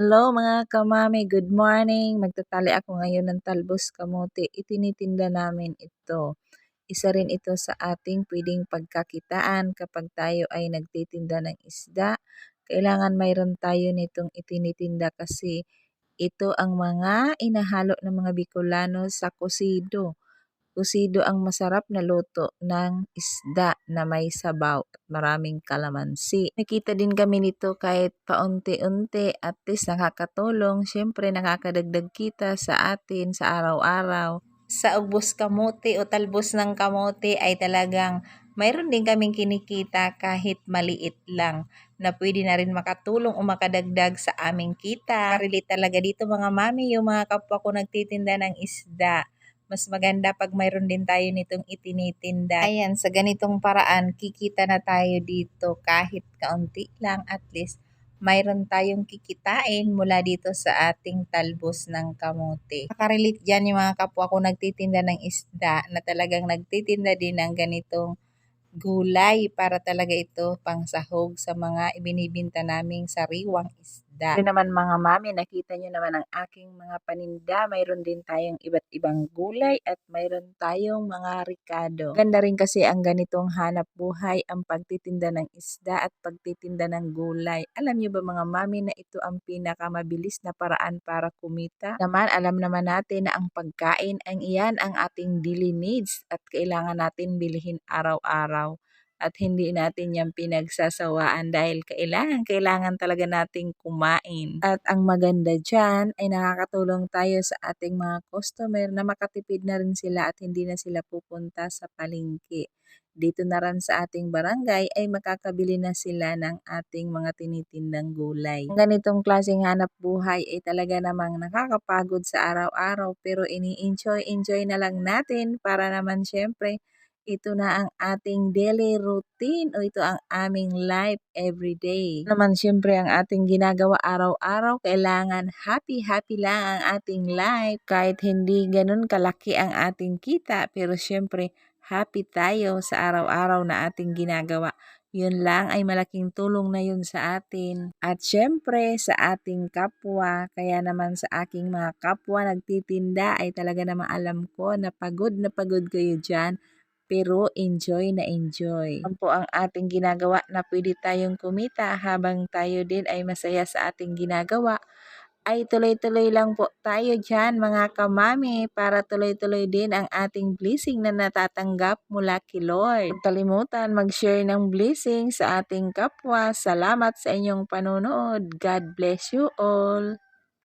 Hello mga kamami, good morning. Magtatali ako ngayon ng talbos kamote. Itinitinda namin ito. Isa rin ito sa ating pwedeng pagkakitaan kapag tayo ay nagtitinda ng isda. Kailangan mayroon tayo nitong itinitinda kasi ito ang mga inahalo ng mga Bicolano sa kusido. Kusido ang masarap na luto ng isda na may sabaw at maraming kalamansi. Nakita din kami nito kahit paunti-unti at least nakakatulong. Siyempre nakakadagdag kita sa atin sa araw-araw. Sa ubos kamote o talbos ng kamote ay talagang mayroon din kaming kinikita kahit maliit lang na pwede na rin makatulong o makadagdag sa aming kita. Relate talaga dito mga mami, yung mga kapwa ko nagtitinda ng isda. Mas maganda pag mayroon din tayo nitong itinitinda. Ayan, sa ganitong paraan, kikita na tayo dito kahit kaunti lang, at least mayroon tayong kikitain mula dito sa ating talbos ng kamote. Nakarelate dyan yung mga kapwa ko nagtitinda ng isda na talagang nagtitinda din ng ganitong gulay para talaga ito pangsahog sa mga ibinibinta naming sariwang isda. Ito naman mga mami, nakita nyo naman ang aking mga paninda. Mayroon din tayong iba't ibang gulay at mayroon tayong mga ricado. Ganda rin kasi ang ganitong hanap buhay, ang pagtitinda ng isda at pagtitinda ng gulay. Alam nyo ba mga mami na ito ang pinakamabilis na paraan para kumita? Alam naman natin na ang pagkain ang iyan ang ating daily needs at kailangan natin bilhin araw-araw. At hindi natin yan pinagsasawaan dahil kailangan talaga nating kumain. At ang maganda dyan ay nakakatulong tayo sa ating mga customer na makatipid na rin sila at hindi na sila pupunta sa palengke. Dito na rin sa ating barangay ay makakabili na sila ng ating mga tinitindang gulay. Ang ganitong klaseng hanap buhay ay talaga namang nakakapagod sa araw-araw pero ini-enjoy na lang natin para naman syempre ito na ang ating daily routine o ito ang aming life everyday. Naman siyempre ang ating ginagawa araw-araw, kailangan happy lang ang ating life. Kahit hindi ganun kalaki ang ating kita, pero siyempre happy tayo sa araw-araw na ating ginagawa. Yun lang ay malaking tulong na yun sa atin. At syempre sa ating kapwa, kaya naman sa aking mga kapwa nagtitinda ay talaga naman alam ko na pagod kayo dyan. Pero enjoy na enjoy. Yan po ang ating ginagawa na pwede tayong kumita habang tayo din ay masaya sa ating ginagawa. Ay tuloy-tuloy lang po tayo dyan mga kamami para tuloy-tuloy din ang ating blessing na natatanggap mula kay Lord. Huwag kalimutan mag-share ng blessing sa ating kapwa. Salamat sa inyong panonood. God bless you all.